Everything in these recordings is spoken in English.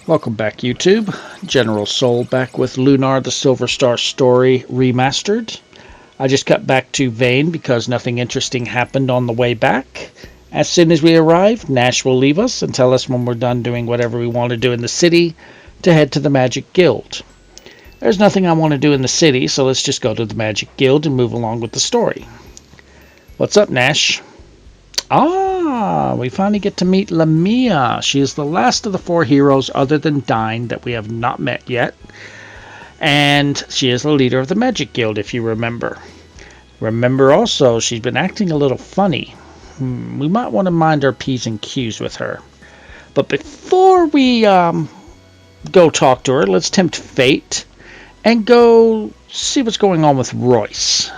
Welcome back, YouTube. General Soul back with Lunar the Silver Star Story Remastered. I just cut back to Vane because nothing interesting happened on the way back. As soon as we arrive, Nash will leave us and tell us when we're done doing whatever we want to do in the city to head to the Magic Guild. There's nothing I want to do in the city, so let's just go to the Magic Guild and move along with the story. What's up, Nash? We finally get to meet Lamia. She is the last of the four heroes other than Dine that we have not met yet. And she is the leader of the Magic Guild, if you remember. Remember also, she's been acting a little funny. We might want to mind our P's and Q's with her. But before we go talk to her, let's tempt fate and go see what's going on with Royce.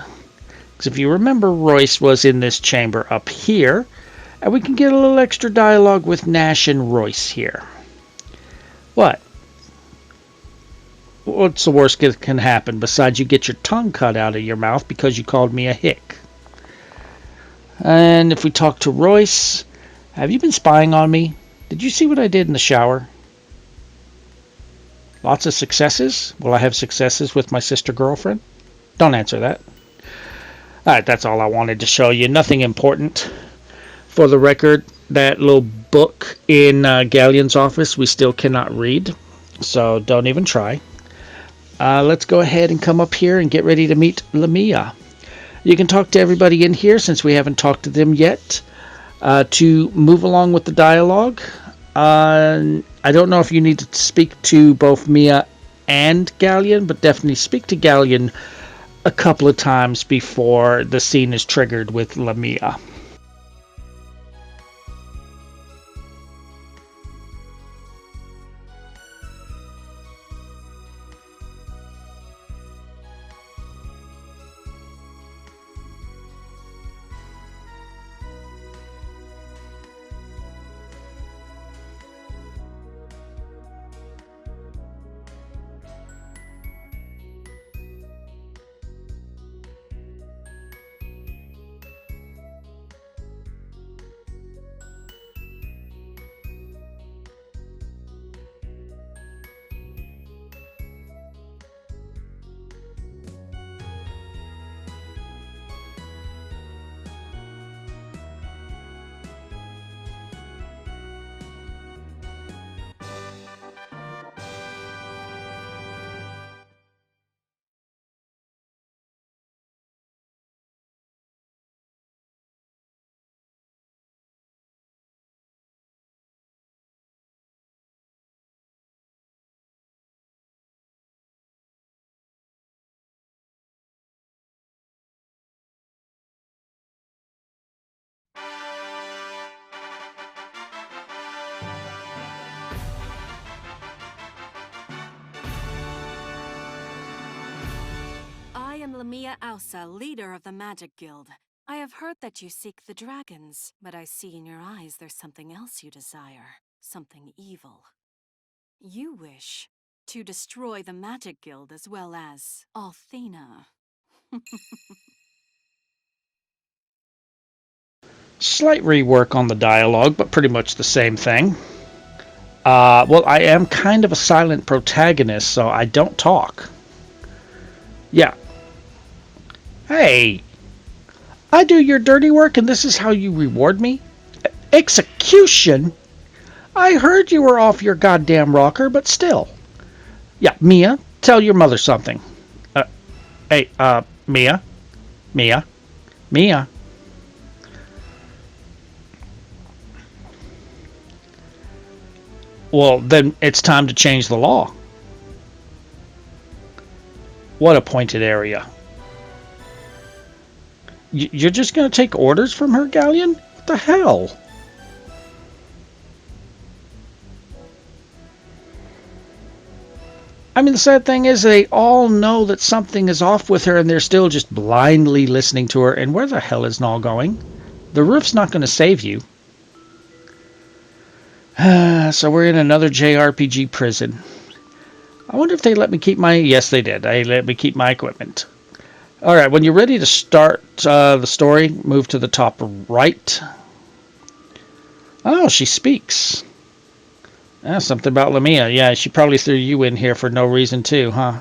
Because if you remember, Royce was in this chamber up here, and we can get a little extra dialogue with Nash and Royce here. What? What's the worst that can happen besides you get your tongue cut out of your mouth because you called me a hick? And if we talk to Royce, have you been spying on me? Did you see what I did in the shower? Lots of successes? Will I have successes with my sister girlfriend? Don't answer that. Alright, that's all I wanted to show you. Nothing important. For the record, that little book in Galleon's office we still cannot read, so don't even try. Let's go ahead and come up here and get ready to meet Lamia. You can talk to everybody in here since we haven't talked to them yet. To move along with the dialogue, I don't know if you need to speak to both Mia and Galleon, but definitely speak to Galleon a couple of times before the scene is triggered with Lamia. I am Lamia Ausa, leader of the Magic Guild. I have heard that you seek the dragons, but I see in your eyes there's something else you desire. Something evil. You wish to destroy the Magic Guild as well as Althena. Slight rework on the dialogue, but pretty much the same thing. Well, I am kind of a silent protagonist, so I don't talk. Yeah. Hey, I do your dirty work and this is how you reward me? Execution? I heard you were off your goddamn rocker, but still. Yeah, Mia, tell your mother something. Mia? Well, then it's time to change the law. What a pointed area. You're just going to take orders from her, Galleon? What the hell? I mean, the sad thing is they all know that something is off with her and they're still just blindly listening to her. And where the hell is Null going? The roof's not going to save you. So we're in another JRPG prison. I wonder if they let me keep my... Yes, they did. They let me keep my equipment. Alright, when you're ready to start the story, move to the top right. Oh, she speaks. Something about Lamia. Yeah, she probably threw you in here for no reason too, huh?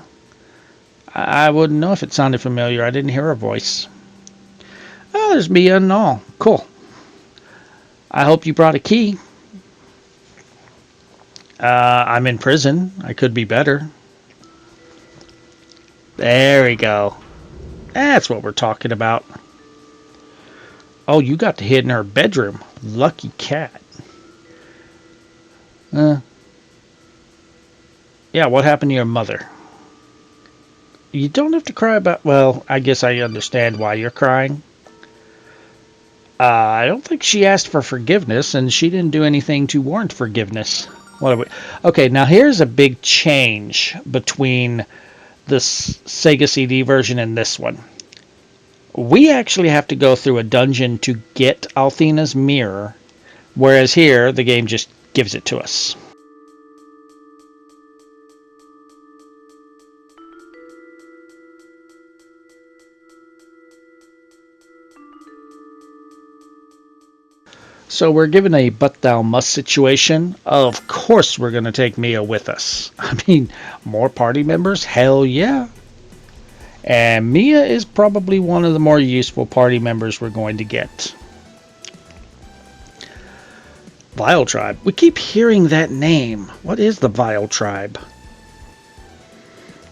I wouldn't know if it sounded familiar. I didn't hear her voice. Oh, there's Mia and all. Cool. I hope you brought a key. I'm in prison. I could be better. There we go. That's what we're talking about. Oh, you got to hid in her bedroom. Lucky cat. Yeah, what happened to your mother? You don't have to cry about... Well, I guess I understand why you're crying. I don't think she asked for forgiveness, and she didn't do anything to warrant forgiveness. What are we... Okay, now here's a big change between the Sega CD version and this one. We actually have to go through a dungeon to get Althena's mirror, whereas here, the game just gives it to us. So we're given a but thou must situation. Of course we're going to take Mia with us. I mean, more party members? Hell yeah. And Mia is probably one of the more useful party members we're going to get. Vile Tribe. We keep hearing that name. What is the Vile Tribe?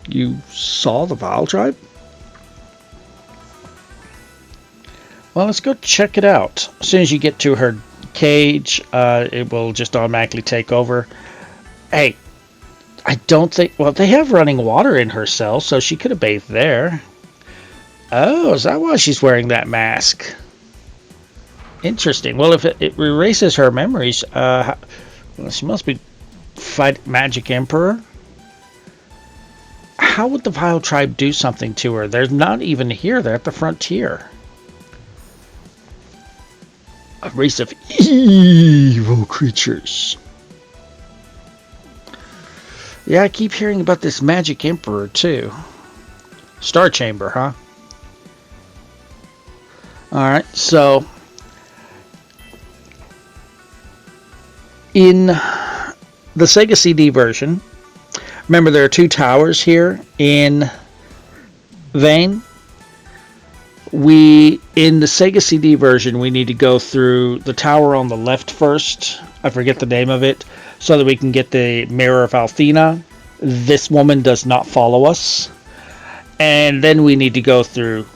You saw the Vile Tribe? Well, let's go check it out. As soon as you get to her cage, it will just automatically take over. Hey, I don't think... Well, they have running water in her cell, so she could have bathed there. Oh, is that why she's wearing that mask? Interesting. Well, if it erases her memories, well, she must be fight Magic Emperor. How would the Vile Tribe do something to her? They're not even here. They're at the frontier. A race of evil creatures. Yeah, I keep hearing about this Magic Emperor, too. Star Chamber, huh? Alright, so... in the Sega CD version, remember there are two towers here in Vane. In the Sega CD version, we need to go through the tower on the left first. I forget the name of it. So that we can get the Mirror of Althena. This woman does not follow us. And then we need to go through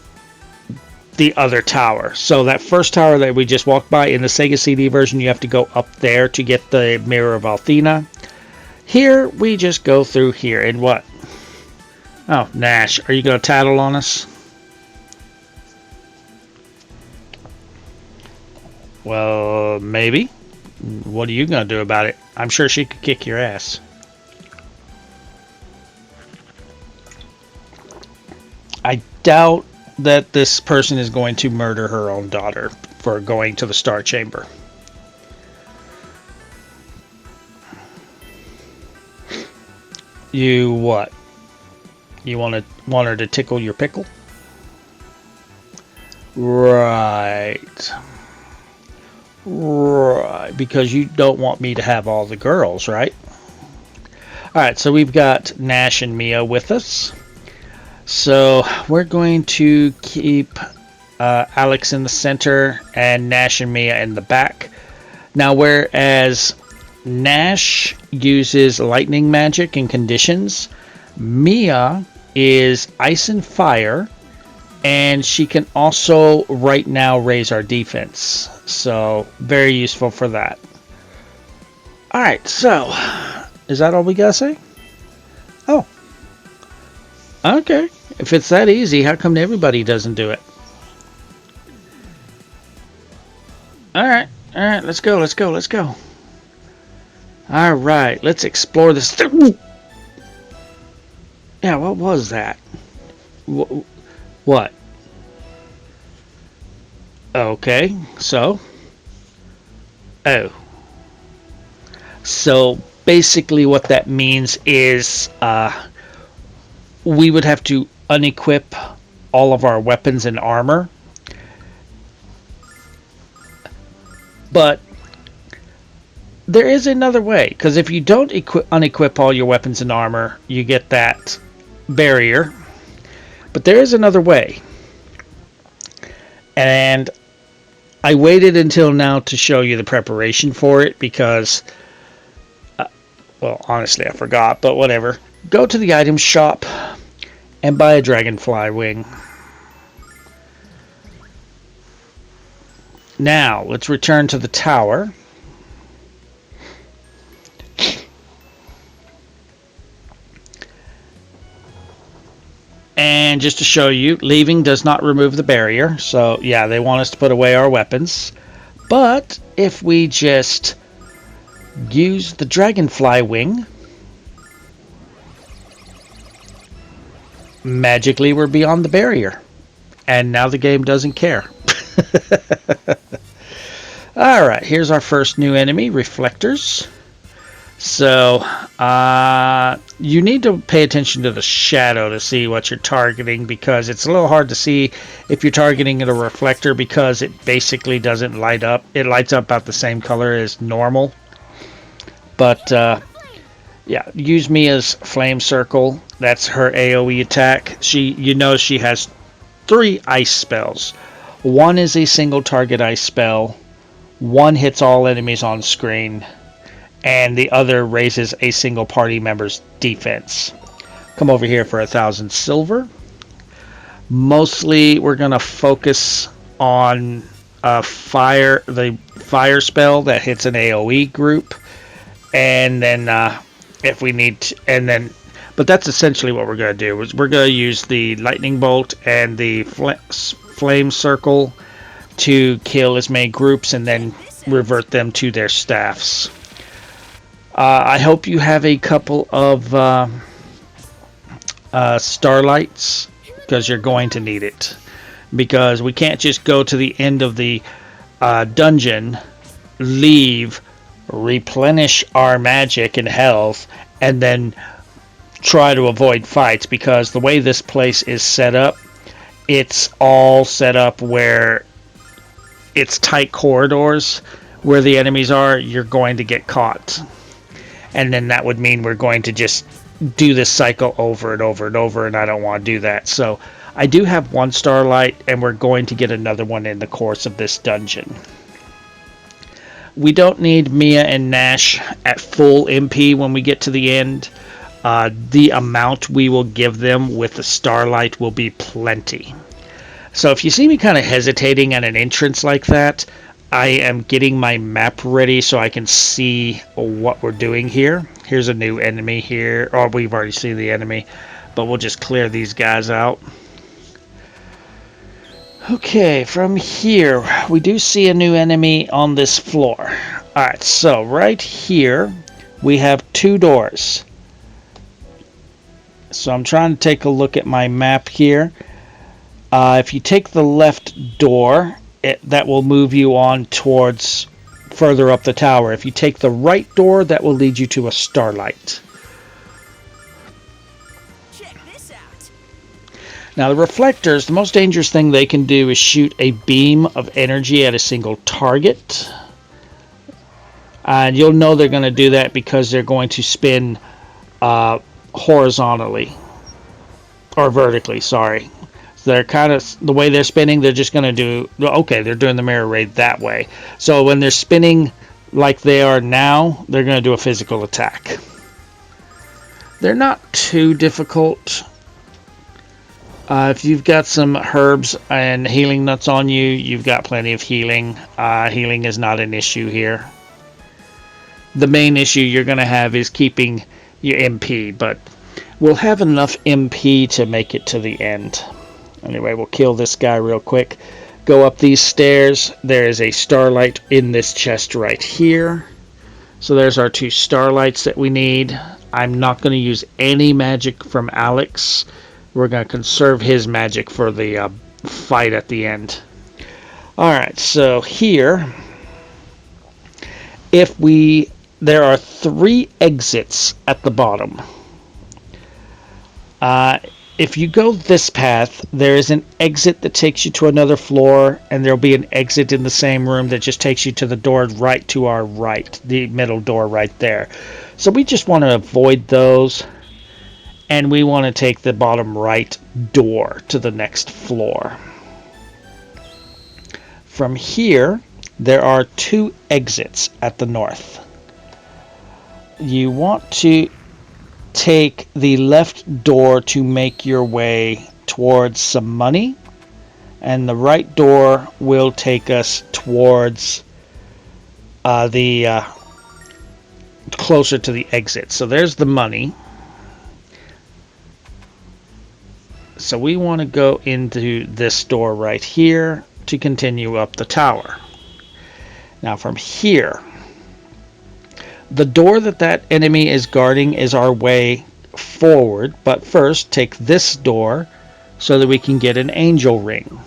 the other tower. So that first tower that we just walked by, in the Sega CD version, you have to go up there to get the Mirror of Althena. Here, we just go through here. And what? Oh, Nash, are you going to tattle on us? Well, maybe. What are you going to do about it? I'm sure she could kick your ass. I doubt that this person is going to murder her own daughter for going to the Star Chamber. You what? You want her to tickle your pickle? Right. Right, because you don't want me to have all the girls, right? Alright, so we've got Nash and Mia with us. So we're going to keep Alex in the center and Nash and Mia in the back. Now, whereas Nash uses lightning magic and conditions, Mia is ice and fire, and she can also right now raise our defense. So very useful for that. Alright, so is that all we gotta say? Oh. Okay. If it's that easy, how come everybody doesn't do it? Alright, let's go. Alright, let's explore this. Yeah, what was that? What? Okay, so... Oh. So, basically what that means is, we would have to unequip all of our weapons and armor. But there is another way, because if you don't unequip all your weapons and armor, you get that barrier. But there is another way. And I waited until now to show you the preparation for it because, well, honestly, I forgot, but whatever. Go to the item shop and buy a dragonfly wing. Now, let's return to the tower. And just to show you, leaving does not remove the barrier. So, yeah, they want us to put away our weapons. But if we just use the dragonfly wing, magically we're beyond the barrier. And now the game doesn't care. Alright, here's our first new enemy, reflectors. So, you need to pay attention to the shadow to see what you're targeting, because it's a little hard to see if you're targeting a reflector because it basically doesn't light up. It lights up about the same color as normal. But, yeah, use Mia's Flame Circle. That's her AoE attack. You know she has 3 ice spells. One is a single target ice spell. One hits all enemies on screen. And the other raises a single party member's defense. Come over here for 1,000 silver. Mostly we're going to focus on the fire spell that hits an AoE group. And then if we need to, but that's essentially what we're going to do. Is we're going to use the lightning bolt and the flame circle to kill as many groups and then revert them to their staffs. I hope you have a couple of starlights, because you're going to need it. Because we can't just go to the end of the dungeon, leave, replenish our magic and health, and then try to avoid fights. Because the way this place is set up, it's all set up where it's tight corridors. Where the enemies are, you're going to get caught. And then that would mean we're going to just do this cycle over and over and over, and I don't want to do that. So I do have 1 starlight, and we're going to get another one in the course of this dungeon. We don't need Mia and Nash at full MP when we get to the end. The amount we will give them with the starlight will be plenty. So if you see me kind of hesitating at an entrance like that, I am getting my map ready so I can see what we're doing here. Here's a new enemy here. Or we've already seen the enemy. But we'll just clear these guys out. Okay, from here, we do see a new enemy on this floor. Alright, so right here, we have 2 doors. So I'm trying to take a look at my map here. If you take the left door, that will move you on towards further up the tower. If you take the right door, that will lead you to a starlight. Check this out. Now the reflectors, the most dangerous thing they can do is shoot a beam of energy at a single target. And you'll know they're going to do that because they're going to spin horizontally. Or vertically, sorry. They're kind of, the way they're spinning, they're just going to do, okay, they're doing the mirror raid that way. So when they're spinning like they are now, they're going to do a physical attack. They're not too difficult. If you've got some herbs and healing nuts on you, you've got plenty of healing. Healing is not an issue here. The main issue you're going to have is keeping your MP, but we'll have enough MP to make it to the end. Anyway, we'll kill this guy real quick. Go up these stairs. There is a starlight in this chest right here. So there's our 2 starlights that we need. I'm not going to use any magic from Alex. We're going to conserve his magic for the fight at the end. Alright, so here, there are 3 exits at the bottom. if you go this path, there is an exit that takes you to another floor, and there'll be an exit in the same room that just takes you to the door right to our right, the middle door right there. So we just want to avoid those, and we want to take the bottom right door to the next floor. From here, there are two exits at the north. You want to take the left door to make your way towards some money, and the right door will take us towards the closer to the exit. So there's the money. So we want to go into this door right here to continue up the tower. Now from here, the door that enemy is guarding is our way forward, but first take this door so that we can get an angel ring.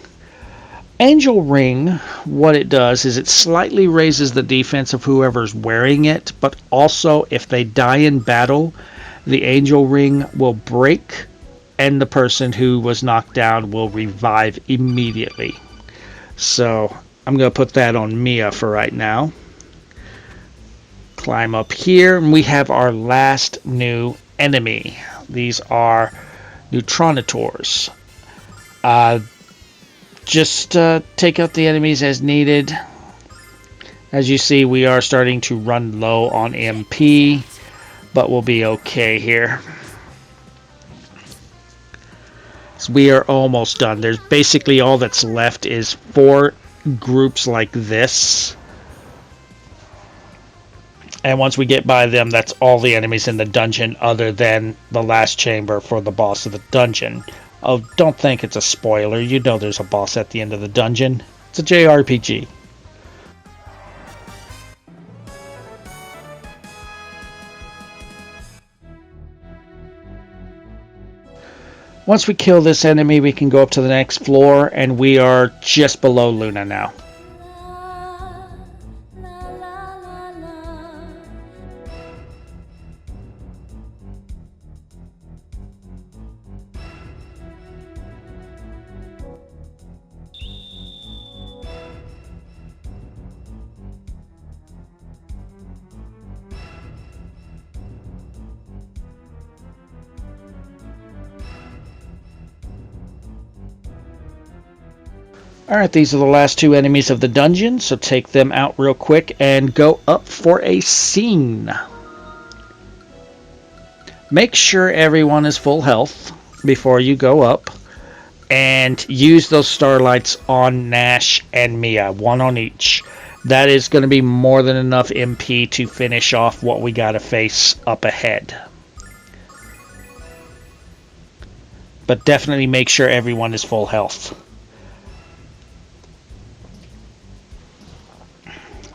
Angel ring, what it does is it slightly raises the defense of whoever's wearing it, but also if they die in battle, the angel ring will break and the person who was knocked down will revive immediately. So I'm going to put that on Mia for right now. Climb up here, and we have our last new enemy. These are Neutronators. Just take out the enemies as needed. As you see, we are starting to run low on MP, but we'll be okay here. So we are almost done. There's basically all that's left is 4 groups like this. And once we get by them, that's all the enemies in the dungeon other than the last chamber for the boss of the dungeon. Oh, don't think it's a spoiler. You know there's a boss at the end of the dungeon. It's a JRPG. Once we kill this enemy, we can go up to the next floor, and we are just below Lunar now. Alright, these are the last 2 enemies of the dungeon, so take them out real quick and go up for a scene. Make sure everyone is full health before you go up, and use those starlights on Nash and Mia, 1 on each. That is going to be more than enough MP to finish off what we got to face up ahead. But definitely make sure everyone is full health.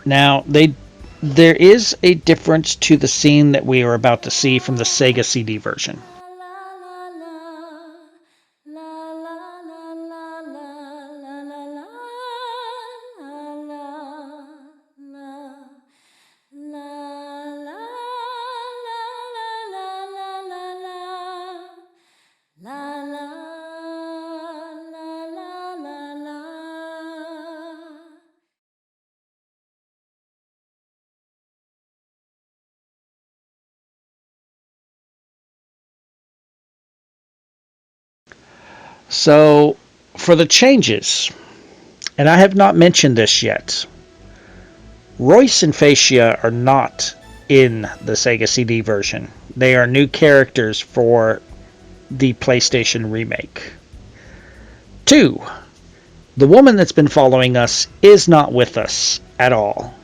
Now, there is a difference to the scene that we are about to see from the Sega CD version. So, for the changes, and I have not mentioned this yet, Royce and Fascia are not in the Sega CD version. They are new characters for the PlayStation remake. 2, the woman that's been following us is not with us at all.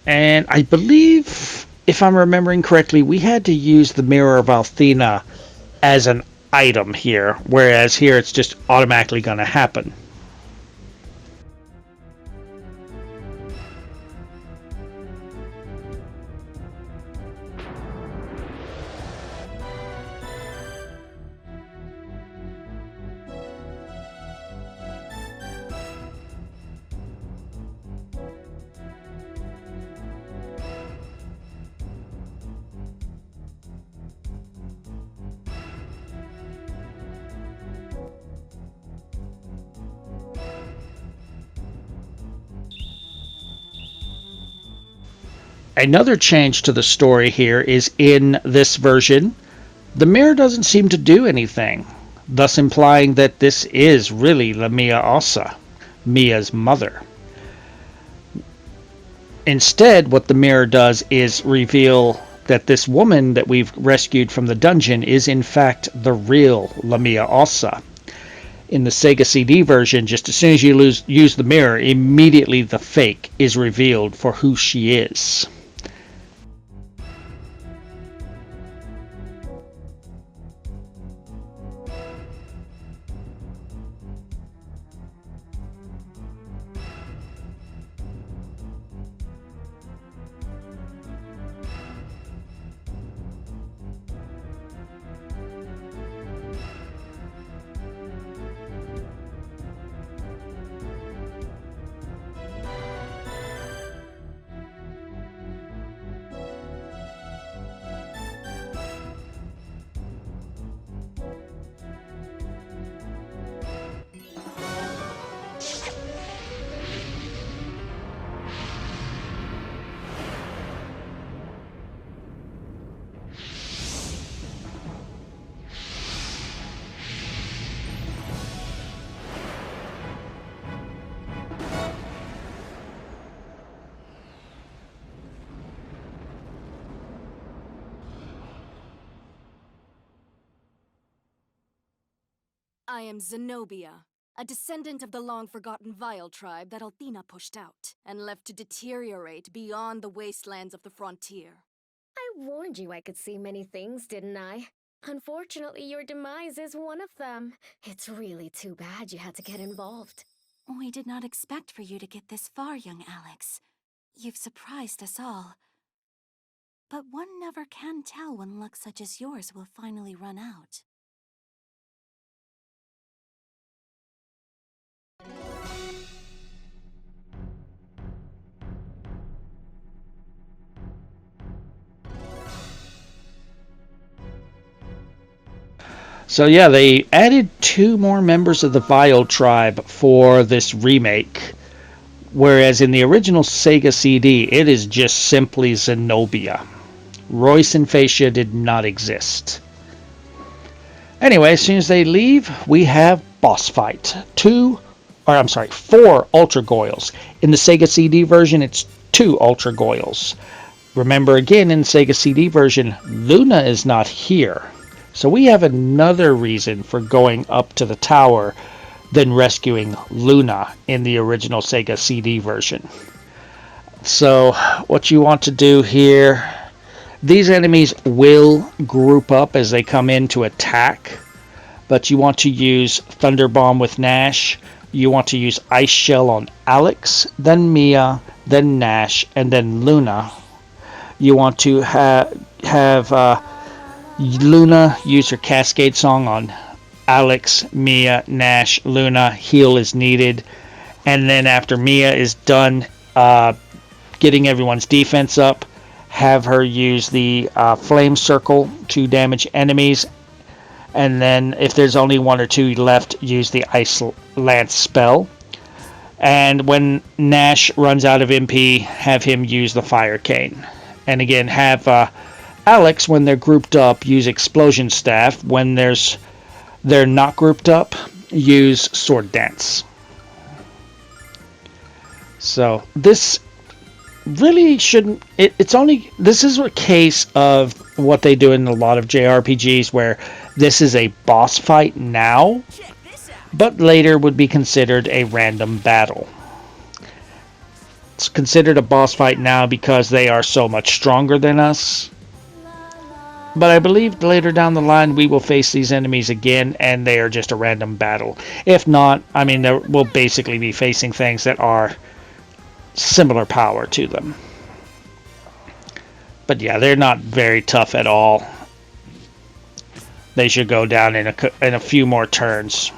And I believe, if I'm remembering correctly, we had to use the Mirror of Althena as an item here, whereas here it's just automatically going to happen. Another change to the story here is in this version, the mirror doesn't seem to do anything, thus implying that this is really Lamia Ossa, Mia's mother. Instead, what the mirror does is reveal that this woman that we've rescued from the dungeon is in fact the real Lamia Ossa. In the Sega CD version, just as soon as you use the mirror, immediately the fake is revealed for who she is. I am Zenobia, a descendant of the long-forgotten Vile tribe that Althena pushed out and left to deteriorate beyond the wastelands of the frontier. I warned you I could see many things, didn't I? Unfortunately, your demise is one of them. It's really too bad you had to get involved. We did not expect for you to get this far, young Alex. You've surprised us all. But one never can tell when luck such as yours will finally run out. So yeah, they added 2 more members of the Vile tribe for this remake, whereas in the original Sega CD, it is just simply Zenobia. Royce and Phaecia did not exist. Anyway, as soon as they leave, we have boss fight. 4 Ultra Goyles. In the Sega CD version, it's 2 Ultra Goyles. Remember again, in the Sega CD version, Luna is not here. So we have another reason for going up to the tower than rescuing Luna in the original Sega CD version. So what you want to do here, these enemies will group up as they come in to attack, but you want to use Thunder Bomb with Nash, you want to use Ice Shell on Alex, then Mia, then Nash, and then Luna. You want to have Luna use her Cascade Song on Alex, Mia, Nash, Luna. Heal is needed. And then after Mia is done getting everyone's defense up, have her use the Flame Circle to damage enemies. And then if there's only 1 or 2 left, use the Ice Lance spell. And when Nash runs out of MP, have him use the Fire Cane. And again, have Alex, when they're grouped up, use Explosion Staff. When they're not grouped up, use Sword Dance. So this really shouldn't. This is a case of what they do in a lot of JRPGs, where this is a boss fight now, but later would be considered a random battle. It's considered a boss fight now because they are so much stronger than us. But I believe later down the line we will face these enemies again and they are just a random battle. If not, I mean, we'll basically be facing things that are similar power to them. But yeah, they're not very tough at all. They should go down in a few more turns.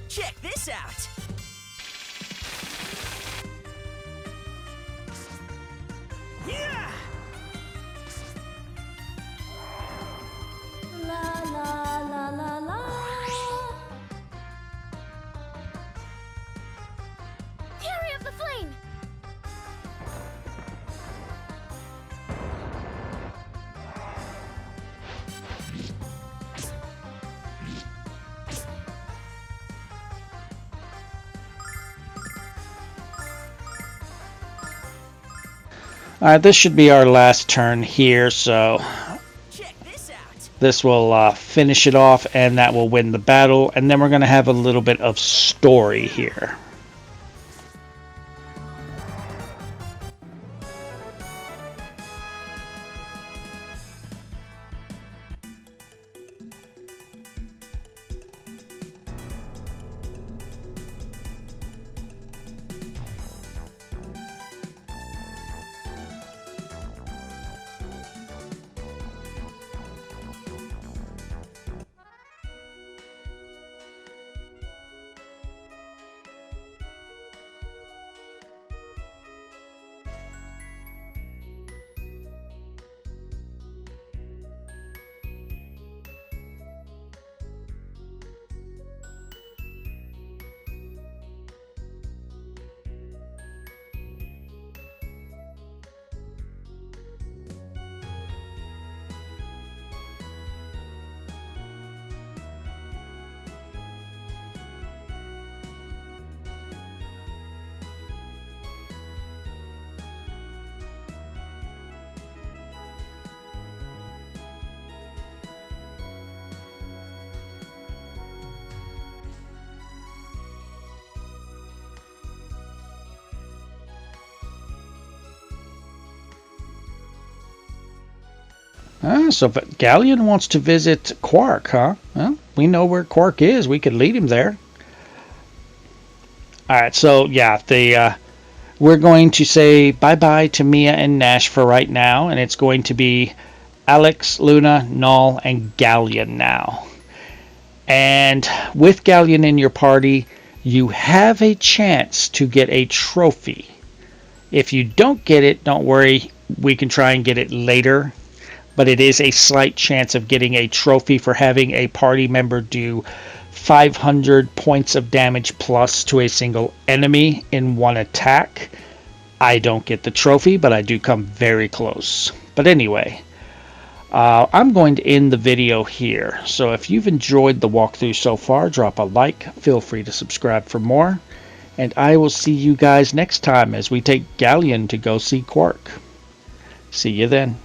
Check this out! Alright, this should be our last turn here, so Check this out. this will finish it off, and that will win the battle, and then we're going to have a little bit of story here. So if Galleon wants to visit Quark, huh? Well, we know where Quark is. We could lead him there. Alright, so yeah, we're going to say bye-bye to Mia and Nash for right now, and it's going to be Alex, Luna, Null, and Galleon now. And with Galleon in your party, you have a chance to get a trophy. If you don't get it, don't worry. We can try and get it later. But it is a slight chance of getting a trophy for having a party member do 500 points of damage plus to a single enemy in one attack. I don't get the trophy, but I do come very close. But anyway, I'm going to end the video here. So if you've enjoyed the walkthrough so far, drop a like. Feel free to subscribe for more. And I will see you guys next time as we take Galleon to go see Quark. See you then.